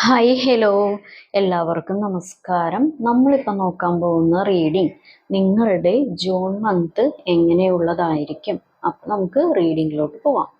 Hi hello, എല്ലാവർക്കും നമസ്കാരം. നമ്മളിപ്പോൾ നോക്കാൻ പോകുന്ന റീഡിംഗ് നിങ്ങളുടെ ജൂൺ മന്ത് എങ്ങനെയുള്ളതായിരിക്കും. അപ്പം നമുക്ക് റീഡിങ്ങിലോട്ട് പോവാം.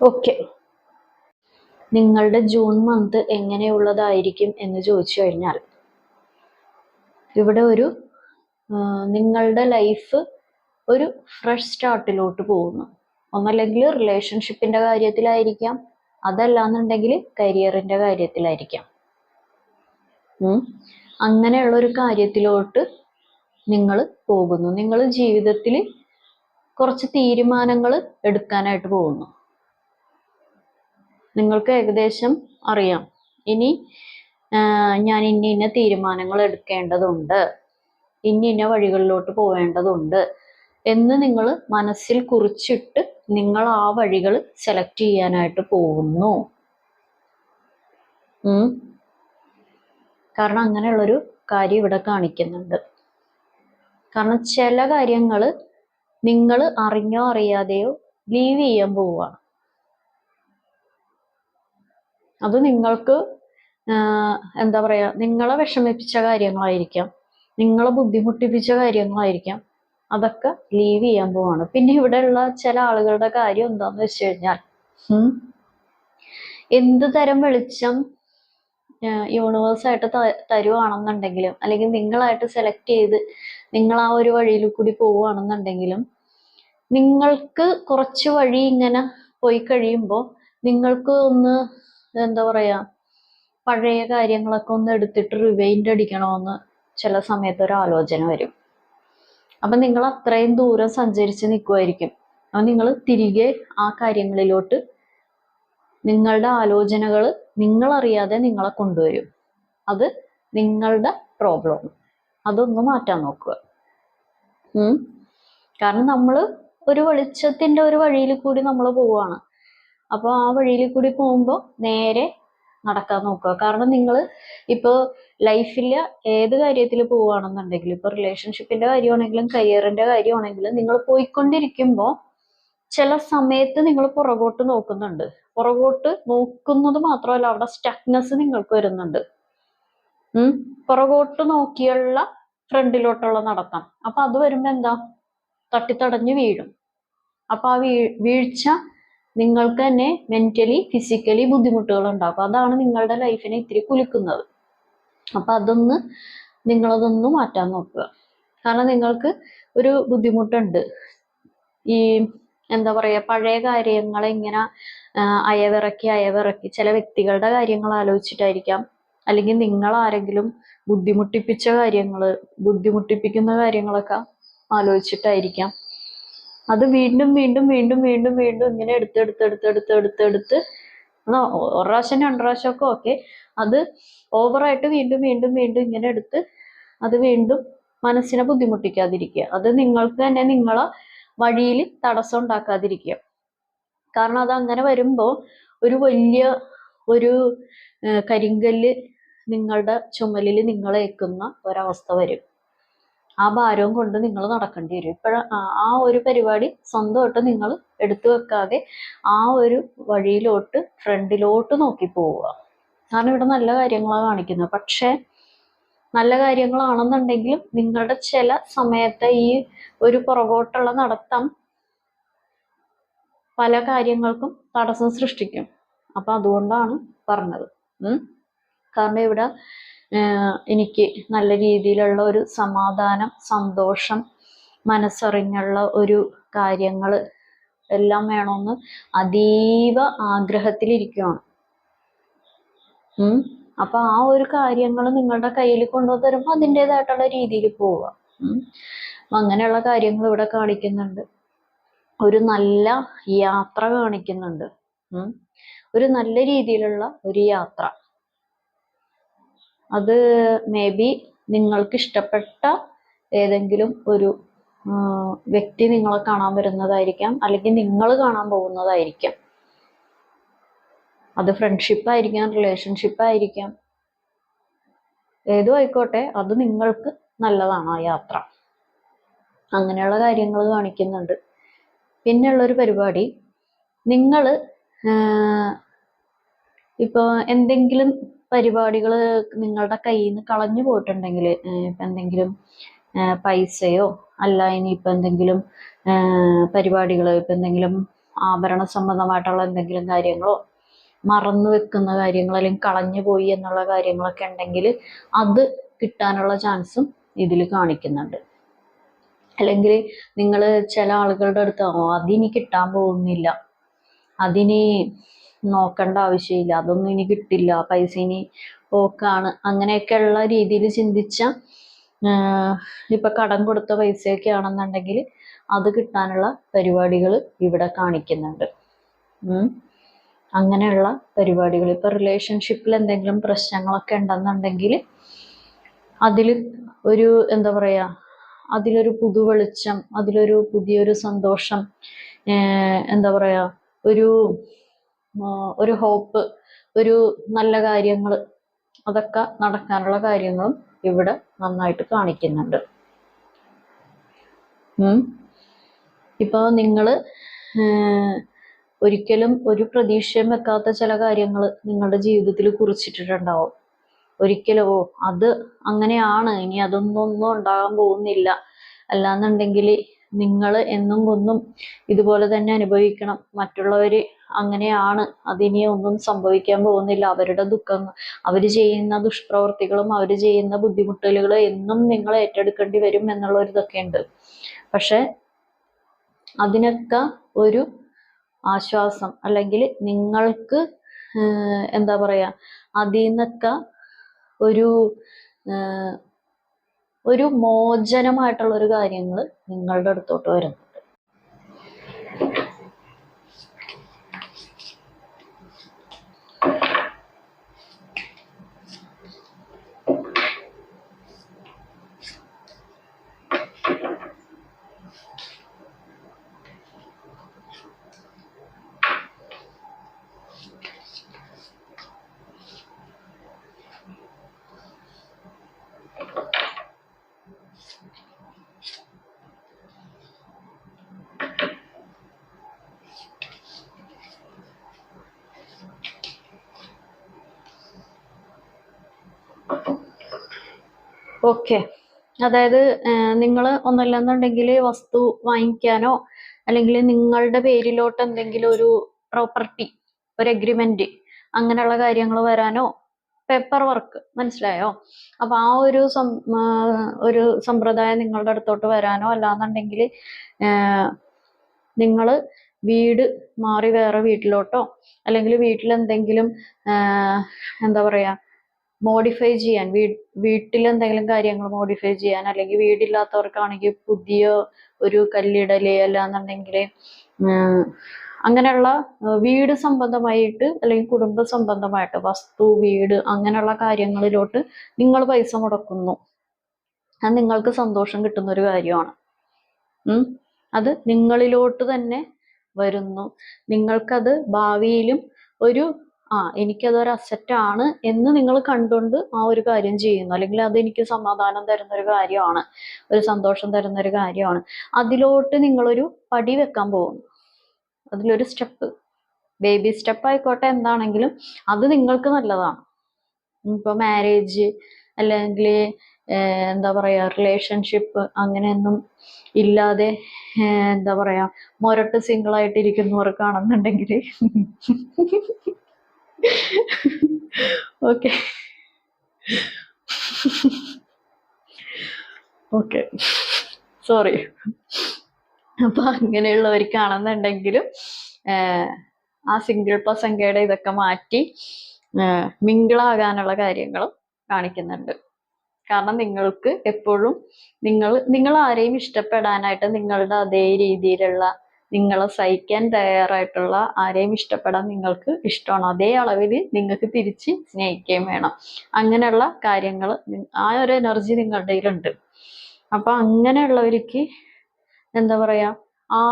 ഓക്കെ, നിങ്ങളുടെ ജൂൺ മന്ത് എങ്ങനെയുള്ളതായിരിക്കും എന്ന് ചോദിച്ചു കഴിഞ്ഞാൽ, ഇവിടെ നിങ്ങളുടെ ലൈഫ് ഒരു ഫ്രഷ് സ്റ്റാർട്ടിലോട്ട് പോകുന്നു. ഒന്നല്ലെങ്കിൽ റിലേഷൻഷിപ്പിന്റെ കാര്യത്തിലായിരിക്കാം, അതല്ലാന്നുണ്ടെങ്കിൽ കരിയറിന്റെ കാര്യത്തിലായിരിക്കാം. അങ്ങനെയുള്ള ഒരു കാര്യത്തിലോട്ട് നിങ്ങൾ പോകുന്നു. നിങ്ങൾ ജീവിതത്തിൽ കുറച്ച് തീരുമാനങ്ങൾ എടുക്കാനായിട്ട് പോകുന്നു. നിങ്ങൾക്ക് ഏകദേശം അറിയാം, ഇനി ഞാൻ ഇന്ന തീരുമാനങ്ങൾ എടുക്കേണ്ടതുണ്ട്, ഇന്ന വഴികളിലോട്ട് പോവേണ്ടതുണ്ട് എന്ന് നിങ്ങൾ മനസ്സിൽ കുറിച്ചിട്ട് നിങ്ങൾ ആ വഴികൾ സെലക്ട് ചെയ്യാനായിട്ട് പോകുന്നു. കാരണം അങ്ങനെയുള്ളൊരു കാര്യം ഇവിടെ കാണിക്കുന്നുണ്ട്. കാരണം ചില കാര്യങ്ങൾ നിങ്ങൾ അറിഞ്ഞോ അറിയാതെയോ ലീവ് ചെയ്യാൻ പോവുകയാണ്. അത് നിങ്ങൾക്ക് എന്താ പറയാ, നിങ്ങളെ വിഷമിപ്പിച്ച കാര്യങ്ങളായിരിക്കാം, നിങ്ങളെ ബുദ്ധിമുട്ടിപ്പിച്ച കാര്യങ്ങളായിരിക്കാം. അതൊക്കെ ലീവ് ചെയ്യാൻ പോവാണ്. പിന്നെ ഇവിടെയുള്ള ചില ആളുകളുടെ കാര്യം എന്താന്ന് വെച്ച് കഴിഞ്ഞാൽ, എന്ത് തരം വെളിച്ചം യൂണിവേഴ്സായിട്ട് തരുവാണെന്നുണ്ടെങ്കിലും, അല്ലെങ്കിൽ നിങ്ങളായിട്ട് സെലക്ട് ചെയ്ത് നിങ്ങൾ ആ ഒരു വഴിയിൽ കൂടി പോവുകയാണെന്നുണ്ടെങ്കിലും, നിങ്ങൾക്ക് കുറച്ച് വഴി ഇങ്ങനെ പോയി കഴിയുമ്പോൾ നിങ്ങൾക്ക് ഒന്ന് എന്താ പറയാ, പഴയ കാര്യങ്ങളൊക്കെ ഒന്ന് എടുത്തിട്ട് റിവൈൻഡ് അടിക്കണമെന്ന് ചില സമയത്ത് ഒരു ആലോചന വരും. അപ്പൊ നിങ്ങൾ അത്രയും ദൂരം സഞ്ചരിച്ച് നിൽക്കുമായിരിക്കും. അപ്പൊ നിങ്ങൾ തിരികെ ആ കാര്യങ്ങളിലോട്ട് നിങ്ങളുടെ ആലോചനകൾ നിങ്ങളറിയാതെ നിങ്ങളെ കൊണ്ടുവരും. അത് നിങ്ങളുടെ പ്രോബ്ലം. അതൊന്ന് മാറ്റാൻ നോക്കുക. കാരണം നമ്മൾ ഒരു വെളിച്ചത്തിന്റെ ഒരു വഴിയിൽ കൂടി നമ്മൾ പോവുകയാണ്. അപ്പോൾ ആ വഴിയിൽ കൂടി പോകുമ്പോൾ നേരെ നടക്കാൻ നോക്കുക. കാരണം നിങ്ങൾ ഇപ്പോൾ ലൈഫിൽ ഏത് കാര്യത്തിൽ പോവുകയാണെന്നുണ്ടെങ്കിലും, ഇപ്പോൾ റിലേഷൻഷിപ്പിന്റെ കാര്യമാണെങ്കിലും കരിയറിന്റെ കാര്യമാണെങ്കിലും, നിങ്ങൾ പോയിക്കൊണ്ടിരിക്കുമ്പോൾ ചില സമയത്ത് നിങ്ങൾ പുറകോട്ട് നോക്കുന്നുണ്ട്. പുറകോട്ട് നോക്കുന്നത് മാത്രമല്ല, അവിടെ സ്റ്റക്നെസ് നിങ്ങൾക്ക് വരുന്നുണ്ട്. പുറകോട്ട് നോക്കിയുള്ള ഫ്രണ്ടിലോട്ടുള്ള നടത്തം. അപ്പൊ അത് വരുമ്പോ എന്താ, തട്ടിത്തടഞ്ഞ് വീഴും. അപ്പൊ ആ വീഴ്ച നിങ്ങൾക്ക് തന്നെ മെന്റലി ഫിസിക്കലി ബുദ്ധിമുട്ടുകൾ ഉണ്ടാക്കും. അതാണ് നിങ്ങളുടെ ലൈഫിനെ ഇത്തിരി കുലുക്കുന്നത്. അപ്പൊ നിങ്ങളതൊന്ന് മാറ്റാൻ നോക്കുക. കാരണം നിങ്ങൾക്ക് ഒരു ബുദ്ധിമുട്ടുണ്ട്. ഈ എന്താ പറയാ, പഴയ കാര്യങ്ങളെ ഇങ്ങനെ അയവിറക്കി ചില വ്യക്തികളുടെ കാര്യങ്ങൾ ആലോചിച്ചിട്ടായിരിക്കാം, അല്ലെങ്കിൽ നിങ്ങൾ ആരെങ്കിലും ബുദ്ധിമുട്ടിപ്പിക്കുന്ന കാര്യങ്ങളൊക്കെ ആലോചിച്ചിട്ടായിരിക്കാം. അത് വീണ്ടും വീണ്ടും വീണ്ടും വീണ്ടും വീണ്ടും ഇങ്ങനെ എടുത്ത് ഒരു പ്രാവശ്യം 2 പ്രാവശ്യം ഒക്കെ ഓക്കെ, അത് ഓവറായിട്ട് വീണ്ടും വീണ്ടും വീണ്ടും ഇങ്ങനെ എടുത്ത് അത് വീണ്ടും മനസ്സിനെ ബുദ്ധിമുട്ടിക്കാതിരിക്കുക. അത് നിങ്ങൾക്ക് തന്നെ നിങ്ങളെ വഴിയിൽ തടസ്സം ഉണ്ടാക്കാതിരിക്കുക. കാരണം അത് അങ്ങനെ വരുമ്പോൾ ഒരു വലിയ ഒരു കരിങ്കല്ല് നിങ്ങളുടെ ചുമലിൽ നിങ്ങളേക്കുന്ന ഒരവസ്ഥ വരും. ആ ഭാരവും കൊണ്ട് നിങ്ങൾ നടക്കേണ്ടി വരും. ആ ഒരു പരിപാടി സ്വന്തമായിട്ട് നിങ്ങൾ എടുത്തു വെക്കാതെ ആ ഒരു വഴിയിലോട്ട് ഫ്രണ്ടിലോട്ട് നോക്കി പോവുക. കാരണം ഇവിടെ നല്ല കാര്യങ്ങളാണ് കാണിക്കുന്നത്. പക്ഷെ നല്ല കാര്യങ്ങളാണെന്നുണ്ടെങ്കിലും നിങ്ങളുടെ ചില സമയത്തെ ഈ ഒരു പുറകോട്ടുള്ള നടത്തം പല കാര്യങ്ങൾക്കും തടസ്സം സൃഷ്ടിക്കും. അപ്പൊ അതുകൊണ്ടാണ് പറഞ്ഞത്. കാരണം ഇവിടെ എനിക്ക് നല്ല രീതിയിലുള്ള ഒരു സമാധാനം, സന്തോഷം, മനസ്സറിഞ്ഞുള്ള ഒരു കാര്യങ്ങൾ എല്ലാം വേണമെന്ന് അതീവ ആഗ്രഹത്തിലിരിക്കുകയാണ്. അപ്പൊ ആ ഒരു കാര്യങ്ങൾ നിങ്ങളുടെ കയ്യിൽ കൊണ്ടുവന്ന് തരുമ്പോൾ അതിൻ്റെതായിട്ടുള്ള രീതിയിൽ പോവുക. അങ്ങനെയുള്ള കാര്യങ്ങൾ ഇവിടെ കാണിക്കുന്നുണ്ട്. ഒരു നല്ല യാത്ര കാണിക്കുന്നുണ്ട്. ഒരു നല്ല രീതിയിലുള്ള ഒരു യാത്ര. അത് മേ ബി നിങ്ങൾക്ക് ഇഷ്ടപ്പെട്ട ഏതെങ്കിലും ഒരു വ്യക്തി നിങ്ങളെ കാണാൻ വരുന്നതായിരിക്കാം, അല്ലെങ്കിൽ നിങ്ങൾ കാണാൻ പോകുന്നതായിരിക്കാം. അത് ഫ്രണ്ട്ഷിപ്പ് ആയിരിക്കാം, റിലേഷൻഷിപ്പ് ആയിരിക്കാം, ഏതും ആയിക്കോട്ടെ, അത് നിങ്ങൾക്ക് നല്ലതാണ് ആ യാത്ര. അങ്ങനെയുള്ള കാര്യങ്ങൾ കാണിക്കുന്നുണ്ട്. പിന്നെയുള്ളൊരു പരിപാടി, നിങ്ങൾ ഇപ്പോൾ എന്തെങ്കിലും പരിപാടികൾ നിങ്ങളുടെ കയ്യിൽ നിന്ന് കളഞ്ഞു പോയിട്ടുണ്ടെങ്കിൽ, ഇപ്പം എന്തെങ്കിലും പൈസയോ അല്ല ഇനിയിപ്പോൾ എന്തെങ്കിലും പരിപാടികൾ, ഇപ്പം എന്തെങ്കിലും ആഭരണ സംബന്ധമായിട്ടുള്ള എന്തെങ്കിലും കാര്യങ്ങളോ മറന്നു വെക്കുന്ന കാര്യങ്ങൾ അല്ലെങ്കിൽ കളഞ്ഞു പോയി എന്നുള്ള കാര്യങ്ങളൊക്കെ ഉണ്ടെങ്കിൽ അത് കിട്ടാനുള്ള ചാൻസും ഇതിൽ കാണിക്കുന്നുണ്ട്. അല്ലെങ്കിൽ നിങ്ങൾ ചില ആളുകളുടെ അടുത്ത് അതിനി കിട്ടാൻ പോകുന്നില്ല, അതിനി നോക്കേണ്ട ആവശ്യമില്ല, അതൊന്നും ഇനി കിട്ടില്ല, പൈസ ഇനി പോക്കാണ്, അങ്ങനെയൊക്കെയുള്ള രീതിയിൽ ചിന്തിച്ച ഇപ്പൊ കടം കൊടുത്ത പൈസയൊക്കെ ആണെന്നുണ്ടെങ്കിൽ അത് കിട്ടാനുള്ള പരിപാടികൾ ഇവിടെ കാണിക്കുന്നുണ്ട്. അങ്ങനെയുള്ള പരിപാടികൾ, ഇപ്പൊ റിലേഷൻഷിപ്പിൽ എന്തെങ്കിലും പ്രശ്നങ്ങളൊക്കെ ഉണ്ടെന്നുണ്ടെങ്കിൽ അതിൽ ഒരു എന്താ പറയാ, അതിലൊരു പുതുവെളിച്ചം, അതിലൊരു പുതിയൊരു സന്തോഷം, എന്താ പറയാ, ഒരു ഹോപ്പ്, ഒരു നല്ല കാര്യങ്ങൾ, അതൊക്കെ നടക്കാനുള്ള കാര്യങ്ങളും ഇവിടെ നന്നായിട്ട് കാണിക്കുന്നുണ്ട്. ഇപ്പൊ നിങ്ങൾ ഒരിക്കലും ഒരു പ്രതീക്ഷയും വെക്കാത്ത ചില കാര്യങ്ങൾ നിങ്ങളുടെ ജീവിതത്തിൽ കുറിച്ചിട്ടിട്ടുണ്ടാവും. ഒരിക്കലും അത് അങ്ങനെയാണ്, ഇനി അതൊന്നും ഉണ്ടാകാൻ പോകുന്നില്ല, അല്ലാന്നുണ്ടെങ്കിൽ നിങ്ങൾ എന്നും കൊന്നും ഇതുപോലെ തന്നെ അനുഭവിക്കണം, മറ്റുള്ളവർ അങ്ങനെയാണ്, അതിനി ഒന്നും സംഭവിക്കാൻ പോകുന്നില്ല, അവരുടെ ദുഃഖങ്ങൾ, അവർ ചെയ്യുന്ന ദുഷ്പ്രവർത്തികളും അവർ ചെയ്യുന്ന ബുദ്ധിമുട്ടലുകൾ എന്നും നിങ്ങൾ ഏറ്റെടുക്കേണ്ടി വരും എന്നുള്ള ഒരു ഇതൊക്കെ ഉണ്ട്. പക്ഷെ അതിനൊക്കെ ഒരു ആശ്വാസം, അല്ലെങ്കിൽ നിങ്ങൾക്ക് എന്താ പറയാ, അതിൽ നിന്നൊക്കെ ഒരു മോചനമായിട്ടുള്ള ഒരു കാര്യങ്ങൾ നിങ്ങളുടെ അടുത്തോട്ട് വരുന്നുണ്ട്. ഓക്കെ, അതായത് നിങ്ങൾ ഒന്നല്ലെന്നുണ്ടെങ്കിൽ വസ്തു വാങ്ങിക്കാനോ അല്ലെങ്കിൽ നിങ്ങളുടെ പേരിലോട്ട് എന്തെങ്കിലും ഒരു പ്രോപ്പർട്ടി, ഒരു എഗ്രിമെന്റ്, അങ്ങനെയുള്ള കാര്യങ്ങൾ വരാനോ, പേപ്പർ വർക്ക്, മനസ്സിലായോ? അപ്പൊ ആ ഒരു സമ്പ്രദായം നിങ്ങളുടെ അടുത്തോട്ട് വരാനോ, അല്ലാന്നുണ്ടെങ്കിൽ നിങ്ങൾ വീട് മാറി വേറെ വീട്ടിലോട്ടോ, അല്ലെങ്കിൽ വീട്ടിൽ എന്തെങ്കിലും എന്താ പറയാ മോഡിഫൈ ചെയ്യാൻ, വീട്ടിൽ എന്തെങ്കിലും കാര്യങ്ങൾ മോഡിഫൈ ചെയ്യാൻ, അല്ലെങ്കിൽ വീടില്ലാത്തവർക്കാണെങ്കിൽ പുതിയ ഒരു കല്ലിടല്, അല്ലാന്നുണ്ടെങ്കിൽ അങ്ങനെയുള്ള വീട് സംബന്ധമായിട്ട് അല്ലെങ്കിൽ കുടുംബ സംബന്ധമായിട്ട് വസ്തു, വീട്, അങ്ങനെയുള്ള കാര്യങ്ങളിലോട്ട് നിങ്ങൾ പൈസ മുടക്കുന്നു. അത് നിങ്ങൾക്ക് സന്തോഷം കിട്ടുന്ന ഒരു കാര്യമാണ്. അത് നിങ്ങളിലോട്ട് തന്നെ വരുന്നു. നിങ്ങൾക്കത് ഭാവിയിലും ഒരു എനിക്കതൊരു അസറ്റാണ് എന്ന് നിങ്ങൾ കണ്ടുകൊണ്ട് ആ ഒരു കാര്യം ചെയ്യുന്നു, അല്ലെങ്കിൽ അത് എനിക്ക് സമാധാനം തരുന്ന ഒരു കാര്യമാണ്, ഒരു സന്തോഷം തരുന്ന ഒരു കാര്യമാണ്. അതിലോട്ട് നിങ്ങളൊരു പടി വെക്കാൻ പോകുന്നു. അതിലൊരു സ്റ്റെപ്പ്, ബേബി സ്റ്റെപ്പ് ആയിക്കോട്ടെ, എന്താണെങ്കിലും അത് നിങ്ങൾക്ക് നല്ലതാണ്. ഇപ്പൊ മാരേജ് അല്ലെങ്കിൽ എന്താ പറയാ റിലേഷൻഷിപ്പ് അങ്ങനെയൊന്നും ഇല്ലാതെ എന്താ പറയാ മൊരട്ട് സിംഗിൾ ആയിട്ട് ഇരിക്കുന്നവർക്കാണെന്നുണ്ടെങ്കിൽ ഓക്കെ ഓക്കെ സോറി. അപ്പൊ അങ്ങനെയുള്ളവർക്കാണെന്നുണ്ടെങ്കിലും ആ സിംഗിൾ പ്രസംഗയുടെ ഇതൊക്കെ മാറ്റി മിങ്കിളാകാനുള്ള കാര്യങ്ങളും കാണിക്കുന്നുണ്ട്. കാരണം നിങ്ങൾക്ക് എപ്പോഴും നിങ്ങൾ ആരെയും ഇഷ്ടപ്പെടാനായിട്ട് നിങ്ങളുടെ അതേ രീതിയിലുള്ള, നിങ്ങളെ സഹിക്കാൻ തയ്യാറായിട്ടുള്ള ആരെയും ഇഷ്ടപ്പെടാൻ നിങ്ങൾക്ക് ഇഷ്ടമാണ്. അതേ അളവിൽ നിങ്ങൾക്ക് തിരിച്ച് സ്നേഹിക്കുകയും വേണം. അങ്ങനെയുള്ള കാര്യങ്ങൾ, ആ ഒരു എനർജി നിങ്ങളുടെ കയ്യിലുണ്ട്. അപ്പൊ അങ്ങനെയുള്ളവർക്ക് എന്താ പറയാ ആ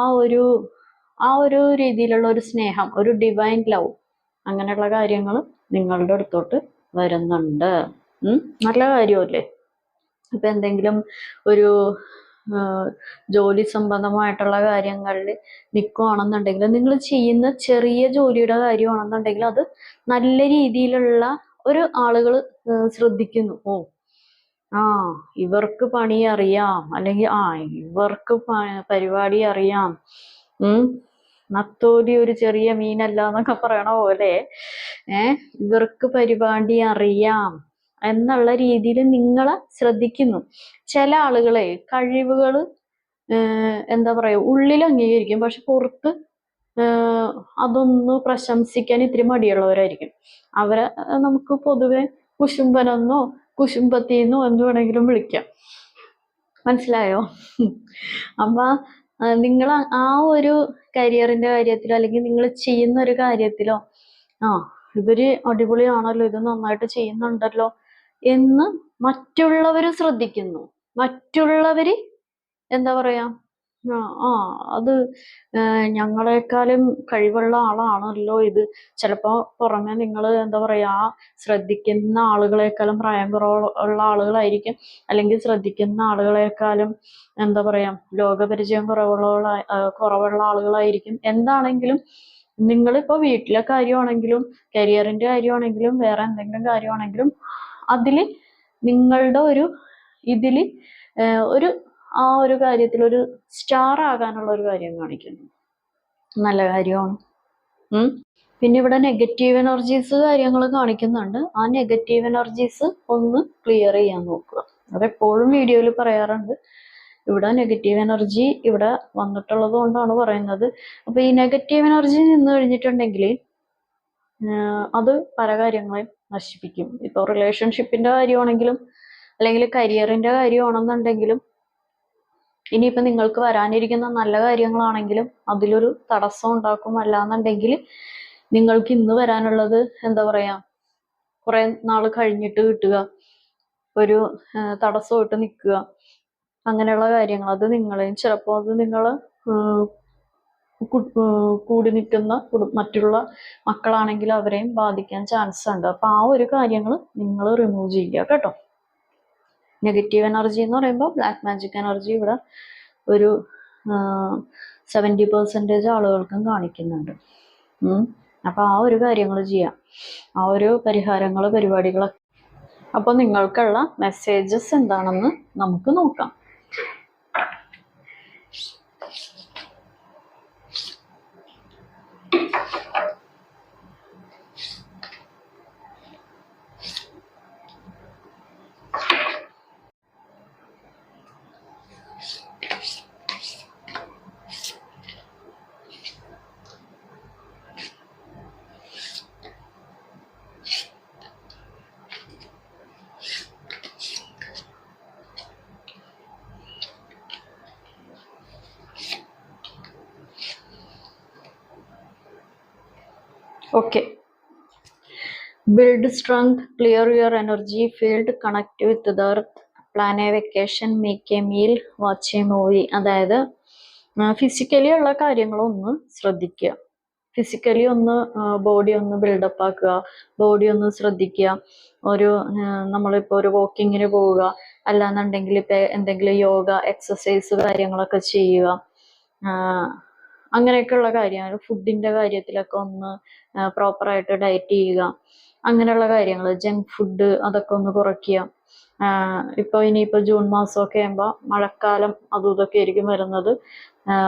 ഒരു രീതിയിലുള്ള ഒരു സ്നേഹം, ഒരു ഡിവൈൻ ലവ്, അങ്ങനെയുള്ള കാര്യങ്ങൾ നിങ്ങളുടെ അടുത്തോട്ട് വരുന്നുണ്ട്. നല്ല കാര്യമല്ലേ? ഇപ്പൊ എന്തെങ്കിലും ഒരു ജോലി സംബന്ധമായിട്ടുള്ള കാര്യങ്ങളിൽ നിൽക്കുകയാണെന്നുണ്ടെങ്കിൽ, നിങ്ങൾ ചെയ്യുന്ന ചെറിയ ജോലിയുടെ കാര്യമാണെന്നുണ്ടെങ്കിൽ അത് നല്ല രീതിയിലുള്ള ഒരു ആളുകൾ ശ്രദ്ധിക്കുന്നു. ഇവർക്ക് പണി അറിയാം, അല്ലെങ്കിൽ ഇവർക്ക് പരിപാടി അറിയാം, നത്തോലി ഒരു ചെറിയ മീനല്ല എന്നൊക്കെ പറയണ പോലെ ഇവർക്ക് പരിപാടി അറിയാം എന്നുള്ള രീതിയിൽ നിങ്ങളെ ശ്രദ്ധിക്കുന്നു. ചില ആളുകളെ കഴിവുകൾ എന്താ പറയാ ഉള്ളിൽ അംഗീകരിക്കും, പക്ഷെ പുറത്ത് അതൊന്ന് പ്രശംസിക്കാൻ ഇത്തിരി മടിയുള്ളവരായിരിക്കും. അവരെ നമുക്ക് പൊതുവെ കുശുംബനെന്നോ കുശുംബത്തിന്നോ എന്ത് വേണമെങ്കിലും വിളിക്കാം. മനസ്സിലായോ? അപ്പൊ നിങ്ങൾ ആ ഒരു കരിയറിന്റെ കാര്യത്തിലോ അല്ലെങ്കിൽ നിങ്ങൾ ചെയ്യുന്ന ഒരു കാര്യത്തിലോ ഇവര് അടിപൊളിയാണല്ലോ, ഇത് നന്നായിട്ട് ചെയ്യുന്നുണ്ടല്ലോ എന്ന് മറ്റുള്ളവര് ശ്രദ്ധിക്കുന്നു. മറ്റുള്ളവര് എന്താ പറയാ അത് ഞങ്ങളെക്കാളും കഴിവുള്ള ആളാണല്ലോ ഇത്. ചിലപ്പോ പുറമെ നിങ്ങൾ എന്താ പറയാ ശ്രദ്ധിക്കുന്ന ആളുകളെക്കാളും പ്രായം കുറവുള്ള ആളുകളായിരിക്കും, അല്ലെങ്കിൽ ശ്രദ്ധിക്കുന്ന ആളുകളെക്കാളും എന്താ പറയാ ലോകപരിചയം കുറവുള്ള ആളുകളായിരിക്കും. എന്താണെങ്കിലും നിങ്ങളിപ്പോ വീട്ടിലെ കാര്യമാണെങ്കിലും കരിയറിന്റെ കാര്യമാണെങ്കിലും വേറെ എന്തെങ്കിലും കാര്യമാണെങ്കിലും അതില് നിങ്ങളുടെ ഇതില് ആ ഒരു കാര്യത്തിൽ ഒരു സ്റ്റാർ ആകാനുള്ള ഒരു കാര്യം കാണിക്കുന്നു. നല്ല കാര്യമാണ്. പിന്നെ ഇവിടെ നെഗറ്റീവ് എനർജീസ് കാര്യങ്ങൾ കാണിക്കുന്നുണ്ട്. ആ നെഗറ്റീവ് എനർജീസ് ഒന്ന് ക്ലിയർ ചെയ്യാൻ നോക്കുക. അതെപ്പോഴും വീഡിയോയിൽ പറയാറുണ്ട്. ഇവിടെ നെഗറ്റീവ് എനർജി ഇവിടെ വന്നിട്ടുള്ളത് കൊണ്ടാണ് പറയുന്നത്. അപ്പൊ ഈ നെഗറ്റീവ് എനർജി നിന്ന് കഴിഞ്ഞിട്ടുണ്ടെങ്കിൽ അത് പല കാര്യങ്ങളെയും നശിപ്പിക്കും. ഇപ്പൊ റിലേഷൻഷിപ്പിന്റെ കാര്യമാണെങ്കിലും അല്ലെങ്കിൽ കരിയറിന്റെ കാര്യമാണെന്നുണ്ടെങ്കിലും ഇനിയിപ്പോ നിങ്ങൾക്ക് വരാനിരിക്കുന്ന നല്ല കാര്യങ്ങളാണെങ്കിലും അതിലൊരു തടസ്സം ഉണ്ടാക്കും. അല്ലാന്നുണ്ടെങ്കിൽ നിങ്ങൾക്ക് ഇന്ന് വരാനുള്ളത് എന്താ പറയാ കുറെ നാൾ കഴിഞ്ഞിട്ട് കിട്ടുക, ഒരു തടസ്സമായിട്ട് നിൽക്കുക, അങ്ങനെയുള്ള കാര്യങ്ങൾ. അത് നിങ്ങളെയും ചിലപ്പോൾ അത് നിങ്ങള് കൂടി നിൽക്കുന്ന മറ്റുള്ള മക്കളാണെങ്കിൽ അവരെയും ബാധിക്കാൻ ചാൻസ് ഉണ്ട്. അപ്പൊ ആ ഒരു കാര്യങ്ങൾ നിങ്ങൾ റിമൂവ് ചെയ്യുക കേട്ടോ. നെഗറ്റീവ് എനർജി എന്ന് പറയുമ്പോൾ ബ്ലാക്ക് മാജിക് എനർജി ഇവിടെ ഒരു 70% ആളുകൾക്കും കാണിക്കുന്നുണ്ട്. അപ്പൊ ആ ഒരു കാര്യങ്ങൾ ചെയ്യാം, ആ ഒരു പരിഹാരങ്ങൾ പരിപാടികളൊക്കെ. അപ്പൊ നിങ്ങൾക്കുള്ള മെസ്സേജസ് എന്താണെന്ന് നമുക്ക് നോക്കാം. Okay. Build strength, clear your energy field, connect with the earth, plan A vacation, make A meal, watch A movie. അതായത് ഫിസിക്കലി ഉള്ള കാര്യങ്ങളൊന്ന് ശ്രദ്ധിക്കുക. ഫിസിക്കലി ഒന്ന് ബോഡി ഒന്ന് ബിൽഡപ്പ് ആക്കുക, ബോഡി ഒന്ന് ശ്രദ്ധിക്കുക. ഒരു നമ്മളിപ്പോൾ ഒരു വാക്കിങ്ങിന് പോവുക, അല്ലാന്നുണ്ടെങ്കിൽ ഇപ്പം എന്തെങ്കിലും യോഗ എക്സസൈസ് കാര്യങ്ങളൊക്കെ ചെയ്യുക. അങ്ങനെയൊക്കെയുള്ള കാര്യങ്ങൾ. ഫുഡിൻ്റെ കാര്യത്തിലൊക്കെ ഒന്ന് പ്രോപ്പറായിട്ട് ഡയറ്റ് ചെയ്യുക. അങ്ങനെയുള്ള കാര്യങ്ങൾ. ജങ്ക് ഫുഡ് അതൊക്കെ ഒന്ന് കുറയ്ക്കുക. ഇപ്പോൾ ഇനിയിപ്പോൾ ജൂൺ മാസമൊക്കെ ആകുമ്പോൾ മഴക്കാലം അതും ഇതൊക്കെ ആയിരിക്കും വരുന്നത്.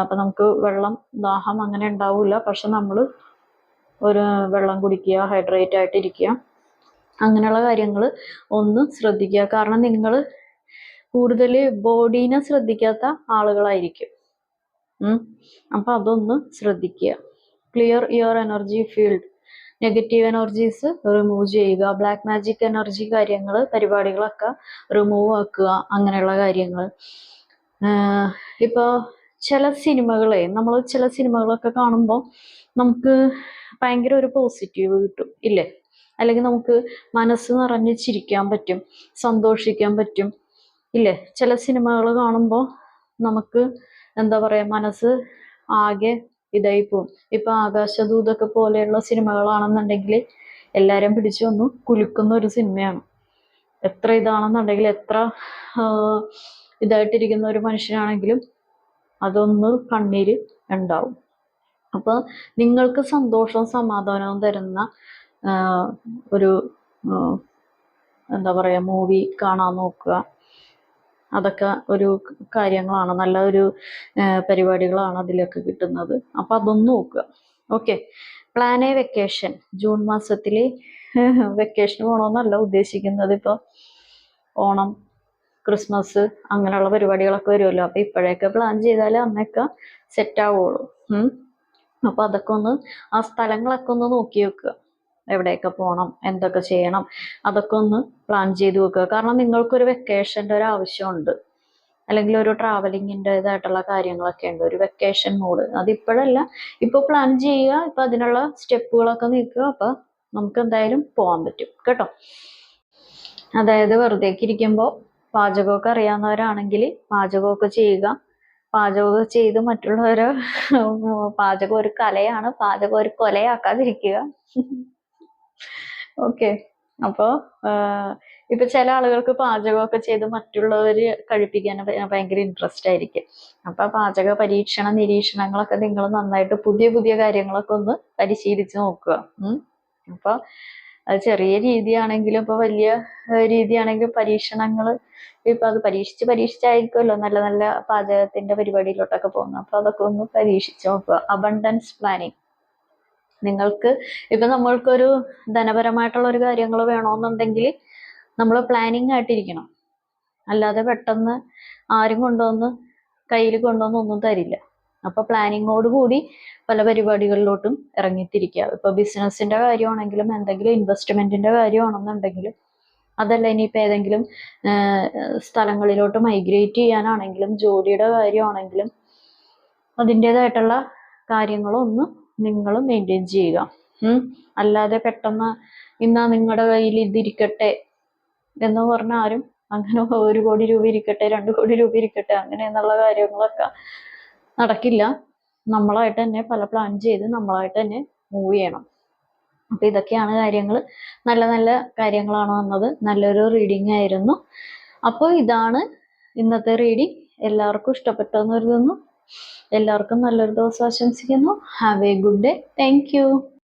അപ്പം നമുക്ക് വെള്ളം ദാഹം അങ്ങനെ ഉണ്ടാവില്ല. പക്ഷെ നമ്മൾ ഒരു വെള്ളം കുടിക്കുക, ഹൈഡ്രേറ്റ് ആയിട്ടിരിക്കുക. അങ്ങനെയുള്ള കാര്യങ്ങൾ ഒന്ന് ശ്രദ്ധിക്കുക. കാരണം നിങ്ങൾ കൂടുതൽ ബോഡീനെ ശ്രദ്ധിക്കാത്ത ആളുകളായിരിക്കും. അപ്പം അതൊന്ന് ശ്രദ്ധിക്കുക. Clear your energy field. Negative energies remove ചെയ്യുക. ബ്ലാക്ക് മാജിക് എനർജി കാര്യങ്ങൾ പരിപാടികളൊക്കെ റിമൂവ് ആക്കുക. അങ്ങനെയുള്ള കാര്യങ്ങൾ. ഇപ്പോൾ ചില സിനിമകളെ നമ്മൾ ചില സിനിമകളൊക്കെ കാണുമ്പോൾ നമുക്ക് ഭയങ്കര ഒരു പോസിറ്റീവ് കിട്ടും ഇല്ലേ? അല്ലെങ്കിൽ നമുക്ക് മനസ്സ് നിറഞ്ഞ് ചിരിക്കാൻ പറ്റും, സന്തോഷിക്കാൻ പറ്റും ഇല്ലേ? ചില സിനിമകൾ കാണുമ്പോൾ നമുക്ക് എന്താ പറയുക, മനസ്സ് ആകെ ഇതായി പോവും. ഇപ്പൊ ആകാശദൂതൊക്കെ പോലെയുള്ള സിനിമകളാണെന്നുണ്ടെങ്കിൽ എല്ലാരും പിടിച്ചു വന്നു കുലുക്കുന്ന ഒരു സിനിമയാണ്. എത്ര ഇതാണെന്നുണ്ടെങ്കിൽ, എത്ര ഇതായിട്ടിരിക്കുന്ന ഒരു മനുഷ്യനാണെങ്കിലും അതൊന്ന് കണ്ണീര് ഉണ്ടാവും. അപ്പൊ നിങ്ങൾക്ക് സന്തോഷവും സമാധാനവും തരുന്ന ഒരു എന്താ പറയാ മൂവി കാണാൻ നോക്കുക. അതൊക്കെ ഒരു കാര്യങ്ങളാണ്, നല്ല ഒരു പരിപാടികളാണ് അതിലൊക്കെ കിട്ടുന്നത്. അപ്പം അതൊന്ന് നോക്കുക. Okay. Plan A vacation. June മാസത്തിൽ വെക്കേഷൻ പോകണമെന്നല്ല ഉദ്ദേശിക്കുന്നത്. ഇപ്പോൾ ഓണം, ക്രിസ്മസ് അങ്ങനെയുള്ള പരിപാടികളൊക്കെ വരുമല്ലോ. അപ്പം ഇപ്പോഴേക്കെ പ്ലാൻ ചെയ്താൽ അന്നൊക്കെ സെറ്റ് ആവുള്ളൂ. അപ്പം അതൊക്കെ ഒന്ന്, ആ സ്ഥലങ്ങളൊക്കെ ഒന്ന് നോക്കി വെക്കുക. എവിടെയൊക്കെ പോകണം, എന്തൊക്കെ ചെയ്യണം, അതൊക്കെ ഒന്ന് പ്ലാൻ ചെയ്ത് വെക്കുക. കാരണം നിങ്ങൾക്കൊരു വെക്കേഷൻ്റെ ഒരു ആവശ്യമുണ്ട്, അല്ലെങ്കിൽ ഒരു ട്രാവലിങ്ങിൻ്റെതായിട്ടുള്ള കാര്യങ്ങളൊക്കെ ഉണ്ട്, ഒരു വെക്കേഷൻ മൂഡ്. അതിപ്പോഴല്ല, ഇപ്പോൾ പ്ലാൻ ചെയ്യുക. ഇപ്പം അതിനുള്ള സ്റ്റെപ്പുകളൊക്കെ നീക്കുക. അപ്പം നമുക്ക് എന്തായാലും പോകാൻ പറ്റും കേട്ടോ. അതായത് വെറുതേക്ക് ഇരിക്കുമ്പോൾ പാചകമൊക്കെ അറിയാവുന്നവരാണെങ്കിൽ പാചകമൊക്കെ ചെയ്യുക. പാചകം ചെയ്ത് മറ്റുള്ളവരെ, പാചകം ഒരു കലയാണ്, പാചകം ഒരു കൊലയാക്കാതിരിക്കുക. ഓക്കെ. അപ്പോൾ ഇപ്പൊ ചില ആളുകൾക്ക് പാചകമൊക്കെ ചെയ്ത് മറ്റുള്ളവര് കഴിപ്പിക്കാൻ ഭയങ്കര ഇൻട്രസ്റ്റ് ആയിരിക്കും. അപ്പൊ പാചക പരീക്ഷണ നിരീക്ഷണങ്ങളൊക്കെ നിങ്ങൾ നന്നായിട്ട് പുതിയ പുതിയ കാര്യങ്ങളൊക്കെ ഒന്ന് പരിശീലിച്ച് നോക്കുക. അപ്പൊ അത് ചെറിയ രീതിയാണെങ്കിലും ഇപ്പൊ വലിയ രീതിയാണെങ്കിലും പരീക്ഷണങ്ങൾ ഇപ്പൊ അത് പരീക്ഷിച്ചായിരിക്കുമല്ലോ നല്ല നല്ല പാചകത്തിന്റെ പരിപാടിയിലോട്ടൊക്കെ പോകുന്നത്. അപ്പൊ അതൊക്കെ ഒന്ന് പരീക്ഷിച്ച് നോക്കുക. Abundance planning. നിങ്ങൾക്ക് ഇപ്പൊ നമ്മൾക്കൊരു ധനപരമായിട്ടുള്ള ഒരു കാര്യങ്ങൾ വേണമെന്നുണ്ടെങ്കിൽ നമ്മൾ പ്ലാനിങ് ആയിട്ടിരിക്കണം. അല്ലാതെ പെട്ടെന്ന് ആരും കൊണ്ടുവന്ന് കയ്യിൽ കൊണ്ടുവന്ന് ഒന്നും തരില്ല. അപ്പൊ പ്ലാനിങ്ങോട് കൂടി പല പരിപാടികളിലോട്ടും ഇറങ്ങിത്തിരിക്കുക. ഇപ്പൊ ബിസിനസിന്റെ കാര്യമാണെങ്കിലും എന്തെങ്കിലും ഇൻവെസ്റ്റ്മെന്റിന്റെ കാര്യമാണെന്നുണ്ടെങ്കിലും, അതല്ല ഇനിയിപ്പോൾ ഏതെങ്കിലും സ്ഥലങ്ങളിലോട്ട് മൈഗ്രേറ്റ് ചെയ്യാനാണെങ്കിലും, ജോലിയുടെ കാര്യമാണെങ്കിലും അതിൻ്റെതായിട്ടുള്ള കാര്യങ്ങളൊന്നും നിങ്ങൾ മെയിൻറ്റെയിൻ ചെയ്യുക. അല്ലാതെ പെട്ടെന്ന് ഇന്നാ നിങ്ങളുടെ കയ്യിൽ ഇതിരിക്കട്ടെ എന്ന് പറഞ്ഞ ആരും അങ്ങനെ 1 കോടി രൂപ ഇരിക്കട്ടെ, 2 കോടി രൂപ ഇരിക്കട്ടെ അങ്ങനെ എന്നുള്ള കാര്യങ്ങളൊക്കെ നടക്കില്ല. നമ്മളായിട്ട് തന്നെ പല പ്ലാൻ ചെയ്ത് നമ്മളായിട്ട് തന്നെ മൂവ് ചെയ്യണം. അപ്പൊ ഇതൊക്കെയാണ് കാര്യങ്ങൾ. നല്ല നല്ല കാര്യങ്ങളാണ് വന്നത്. നല്ലൊരു റീഡിംഗ് ആയിരുന്നു. അപ്പോൾ ഇതാണ് ഇന്നത്തെ റീഡിംഗ്. എല്ലാവർക്കും ഇഷ്ടപ്പെട്ടെന്ന് കരുതുന്നു. എല്ലാവർക്കും നല്ലൊരു ദിവസം ആശംസിക്കുന്നു. Have A good day. Thank you.